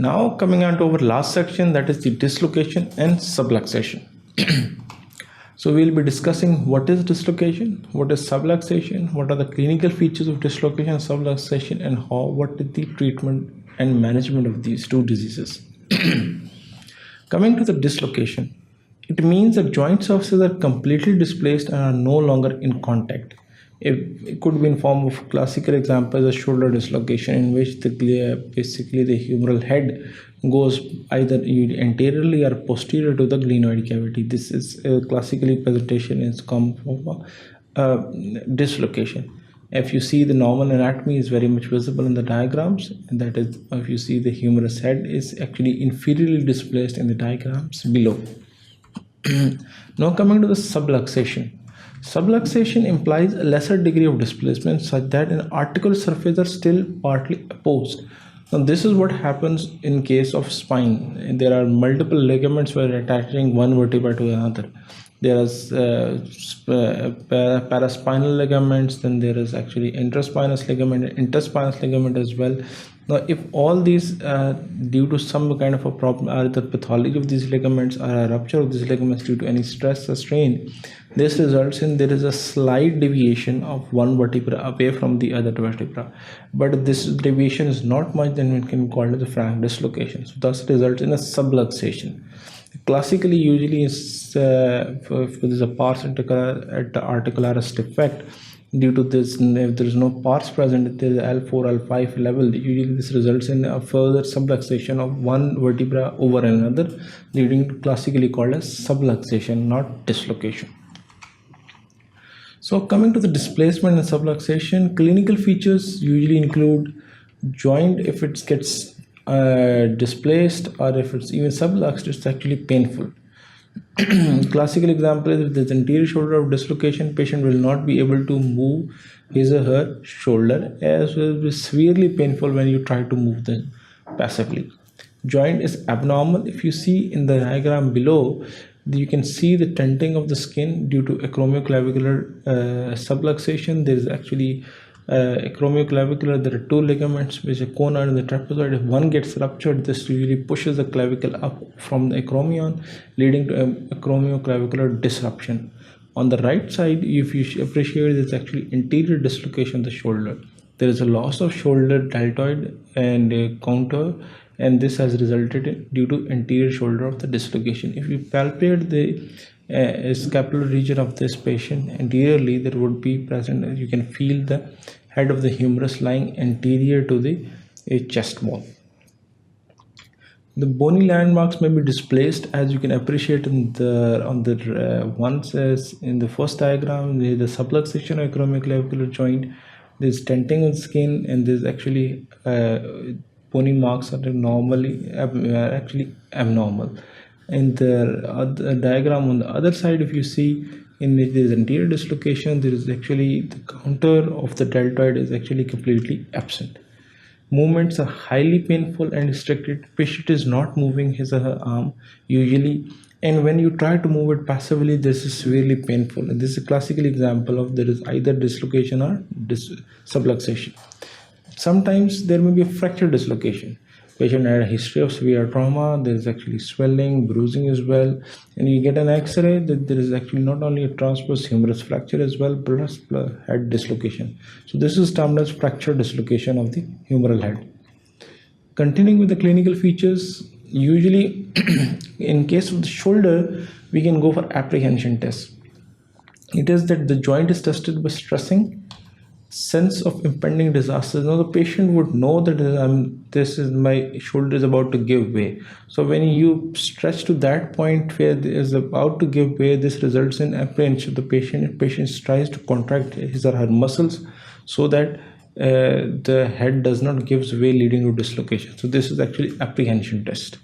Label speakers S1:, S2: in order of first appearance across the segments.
S1: Now coming on to our last section, that is the dislocation and subluxation. So we'll be discussing what is dislocation, what is subluxation, what are the clinical features of dislocation and subluxation, and what is the treatment and management of these two diseases. Coming to the dislocation, it means that joint surfaces are completely displaced and are no longer in contact. It could be in form of classical example as a shoulder dislocation, in which basically the humeral head goes either anteriorly or posterior to the glenoid cavity. This is classically presentation is come from dislocation. If you see, the normal anatomy is very much visible in the diagrams, and that is, if you see, the humerus head is actually inferiorly displaced in the diagrams below. Now coming to the subluxation. Subluxation implies a lesser degree of displacement such that an articular surfaces are still partly opposed. Now this is what happens in case of spine. There are multiple ligaments where attaching one vertebra to another. There is paraspinal ligaments, then there is actually interspinous ligament, interspinous ligament as well. Now, if all these due to some kind of a problem, are the pathology of these ligaments or a rupture of these ligaments due to any stress or strain, this results in there is a slight deviation of one vertebra away from the other vertebra. But this deviation is not much, then it can be called as a frank dislocation. So thus results in a subluxation. Classically, usually is if there is a pars articularis defect, due to this, if there is no pars present, if there is L4, L5 level, usually this results in a further subluxation of one vertebra over another, leading to classically called as subluxation, not dislocation. So coming to the displacement and subluxation, clinical features usually include joint, if it gets displaced or if it's even subluxed, it's actually painful. Classical example is if there's anterior shoulder of dislocation, patient will not be able to move his or her shoulder, as well as be severely painful when you try to move them passively. Joint is abnormal. If you see in the diagram below, you can see the tenting of the skin due to acromioclavicular subluxation. There is actually acromioclavicular, there are two ligaments, which are conoid and the trapezoid. If one gets ruptured, this usually pushes the clavicle up from the acromion, leading to acromioclavicular disruption. On the right side, if you appreciate, it's actually anterior dislocation of the shoulder. There is a loss of shoulder deltoid and contour, and this has resulted due to anterior shoulder of the dislocation. If you palpate the scapular region of this patient anteriorly, there would be present, you can feel the head of the humerus lying anterior to the chest wall. The bony landmarks may be displaced, as you can appreciate in the ones as in the first diagram. The subluxation of acromioclavicular joint, there's tenting of the skin, and there's actually bony marks are normally actually abnormal. In the diagram on the other side, if you see, in this anterior dislocation, there is actually the contour of the deltoid is actually completely absent. Movements are highly painful and restricted. Patient is not moving his or her arm usually, and when you try to move it passively, this is severely painful. And this is a classical example of there is either dislocation or subluxation. Sometimes there may be a fracture dislocation. Patient had a history of severe trauma, there is actually swelling, bruising as well, and you get an x-ray that there is actually not only a transverse humerus fracture as well, plus head dislocation. So this is termed as fracture dislocation of the humeral head. Continuing with the clinical features, usually in case of the shoulder, we can go for apprehension tests. It is that the joint is tested by stressing, sense of impending disaster. Now the patient would know that this is my shoulder is about to give way. So when you stretch to that point where it is about to give way, this results in apprehension. The patient tries to contract his or her muscles so that the head does not give way, leading to dislocation. So this is actually apprehension test.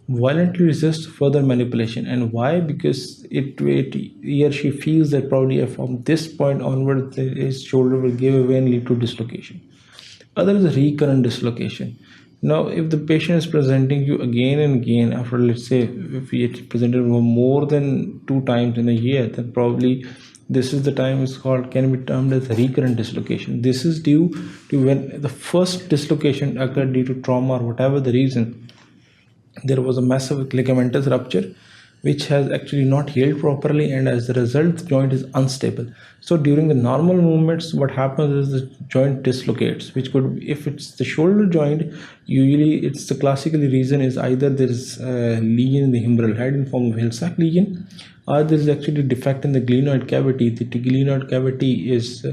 S1: Violently resist further manipulation. And why? Because he or she feels that probably from this point onward his shoulder will give away and lead to dislocation. Other is recurrent dislocation. Now if the patient is presenting you again and again after, let's say, if he presented more than 2 times in a year, then probably This is the time is called, can be termed as recurrent dislocation. This is due to when the first dislocation occurred due to trauma or whatever the reason, there was a massive ligamentous rupture which has actually not healed properly, and as a result the joint is unstable. So during the normal movements, what happens is the joint dislocates, which could, if it's the shoulder joint, usually it's the classical reason is either there is a lesion in the humeral head in form of Hill-Sachs lesion, or there is actually a defect in the glenoid cavity. The glenoid cavity is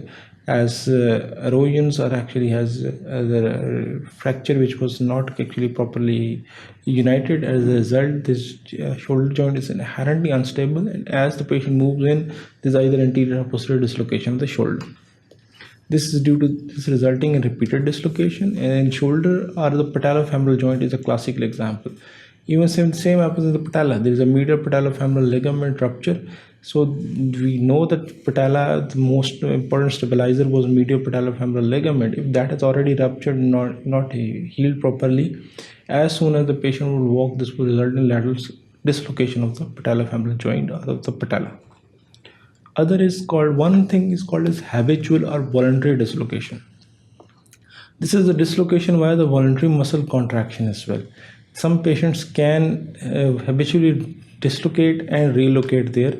S1: as erosions, or actually has the fracture which was not actually properly united. As a result, this shoulder joint is inherently unstable, and as the patient moves in, there's either anterior or posterior dislocation of the shoulder. This is due to this resulting in repeated dislocation, and in shoulder or the patellofemoral joint is a classical example. Even same happens in the patella. There is a medial patellofemoral ligament rupture. So we know that patella, the most important stabilizer was medial patellofemoral ligament. If that has already ruptured, not healed properly, as soon as the patient will walk, this will result in lateral dislocation of the patellofemoral joint or of the patella. One thing is called as habitual or voluntary dislocation. This is the dislocation via the voluntary muscle contraction as well. Some patients can habitually dislocate and relocate their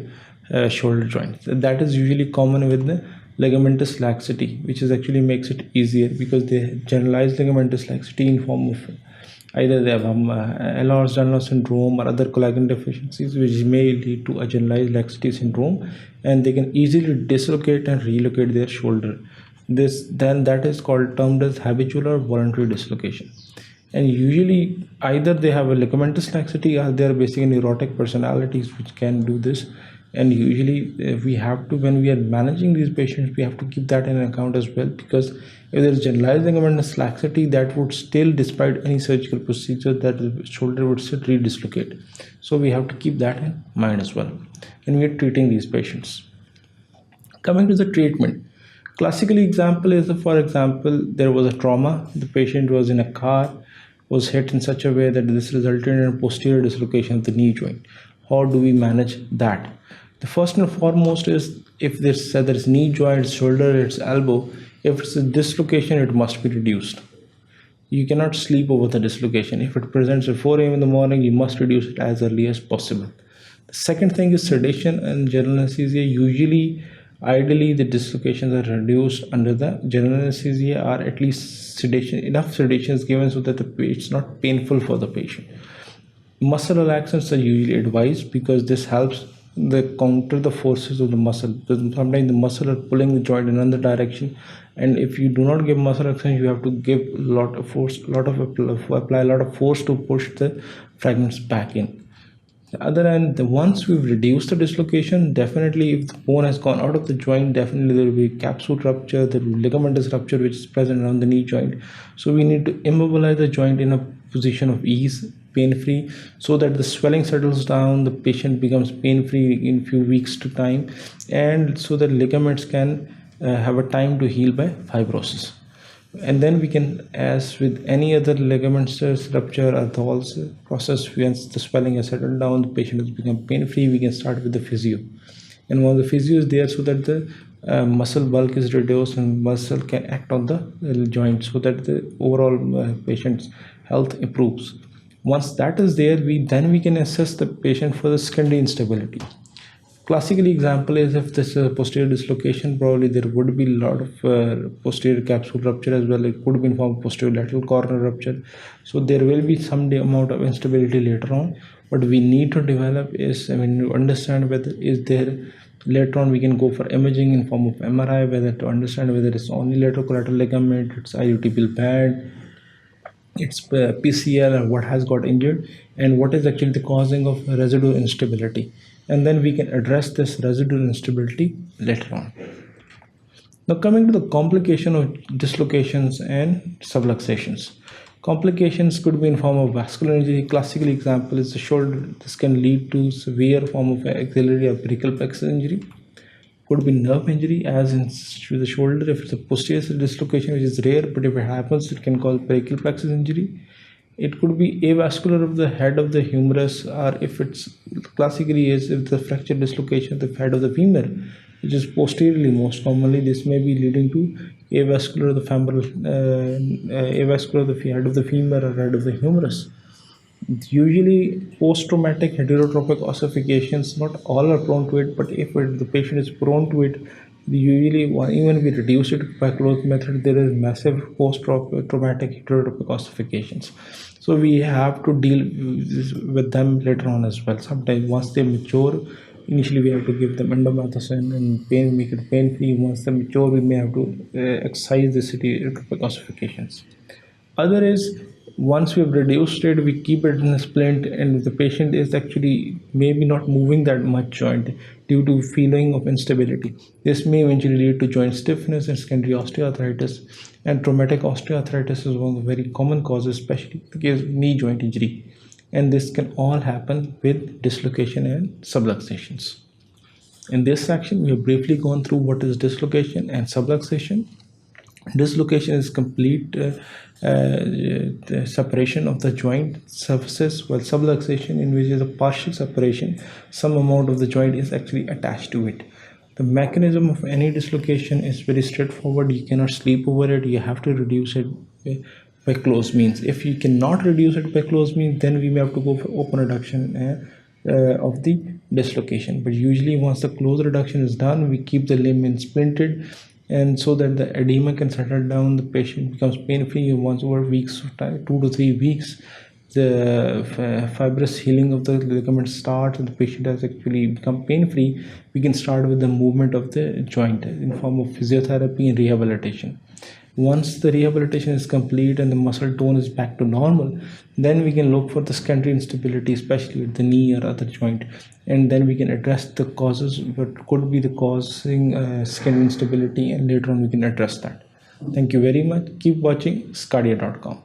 S1: shoulder joint. That is usually common with the ligamentous laxity, which is actually makes it easier because they generalized ligamentous laxity in form of either they have Ehlers-Danlos syndrome or other collagen deficiencies, which may lead to a generalized laxity syndrome, and they can easily dislocate and relocate their shoulder. Then that is termed as habitual or voluntary dislocation. And usually either they have a ligamentous laxity or they are basically neurotic personalities which can do this. And usually we have to, when we are managing these patients, we have to keep that in account as well, because if there is generalized ligamentous laxity, that would still, despite any surgical procedure, that the shoulder would still redislocate. So we have to keep that in mind as well when we are treating these patients. Coming to the treatment, classical example is, for example, there was a trauma, the patient was in a car, was hit in such a way that this resulted in a posterior dislocation of the knee joint. How do we manage that? The first and foremost is, if there's knee joint, shoulder, it's elbow, if it's a dislocation, it must be reduced. You cannot sleep over the dislocation. If it presents at 4 a.m. in the morning, you must reduce it as early as possible. The second thing is sedation and general anesthesia. Usually, ideally, the dislocations are reduced under the general anesthesia, or at least enough sedation is given so that it's not painful for the patient. Muscle relaxants are usually advised because this helps counter the forces of the muscle. Sometimes the muscle are pulling the joint in another direction, and if you do not give muscle relaxation, you have to give a lot of force, apply a lot of force to push the fragments back in. The other end, once we've reduced the dislocation, definitely if the bone has gone out of the joint, definitely there will be capsule rupture, there will be ligamentous rupture which is present around the knee joint. So we need to immobilize the joint in a position of ease, pain-free, so that the swelling settles down, the patient becomes pain-free in few weeks to time, and so that ligaments can have a time to heal by fibrosis. And then we can, as with any other ligamentous rupture or the whole process, once the swelling has settled down, the patient has become pain-free, we can start with the physio. And once the physio is there, so that the muscle bulk is reduced and muscle can act on the joint, so that the overall patient's health improves. Once that is there, we can assess the patient for the secondary instability. Classically example is, if this is a posterior dislocation, probably there would be a lot of posterior capsule rupture as well. It could be in form of posterior lateral corner rupture. So there will be some amount of instability later on. What we need to develop is, to understand whether is there, later on we can go for imaging in form of MRI, whether to understand whether it's only lateral collateral ligament, it's iliotibial band, it's PCL, or what has got injured, and what is actually the causing of residual instability. And then we can address this residual instability later on. Now coming to the complication of dislocations and subluxations. Complications could be in form of vascular injury. Classical example is the shoulder. This can lead to severe form of axillary or brachial plexus injury. Could be nerve injury, as in the shoulder. If it's a posterior dislocation, which is rare, but if it happens, it can cause brachial plexus injury. It could be avascular of the head of the humerus, or if it's classically is if the fracture dislocation of the head of the femur, which is posteriorly most commonly. This may be leading to avascular of the femoral, avascular of the head of the femur or head of the humerus. Usually, post-traumatic heterotropic ossifications, not all are prone to it, but if the patient is prone to it, usually even if we reduce it by closed method, there is massive post-traumatic heterotropic ossifications. So we have to deal with them later on as well. Sometimes once they mature, initially we have to give them endomethacin and make it pain-free. Once they mature, we may have to excise the heterotropic ossifications. Other is, once we've reduced it, we keep it in a splint, and the patient is actually maybe not moving that much joint due to feeling of instability. This may eventually lead to joint stiffness and secondary osteoarthritis. And traumatic osteoarthritis is one of the very common causes, especially in the case of knee joint injury. And this can all happen with dislocation and subluxations. In this section, we have briefly gone through what is dislocation and subluxation. Dislocation is complete the separation of the joint surfaces, while subluxation, in which is a partial separation, some amount of the joint is actually attached to it. The mechanism of any dislocation is very straightforward. You cannot sleep over it. You have to reduce it by close means. If you cannot reduce it by close means, then we may have to go for open reduction of the dislocation. But usually once the close reduction is done, we keep the limb splinted, and so that the edema can settle down, the patient becomes pain-free. Once over weeks of time, 2 to 3 weeks, the fibrous healing of the ligament starts and the patient has actually become pain-free. We can start with the movement of the joint in form of physiotherapy and rehabilitation. Once the rehabilitation is complete and the muscle tone is back to normal, then we can look for the secondary instability, especially with the knee or other joint, and then we can address the causes, what could be the causing secondary instability, and later on we can address that. Thank you very much. Keep watching sqadia.com.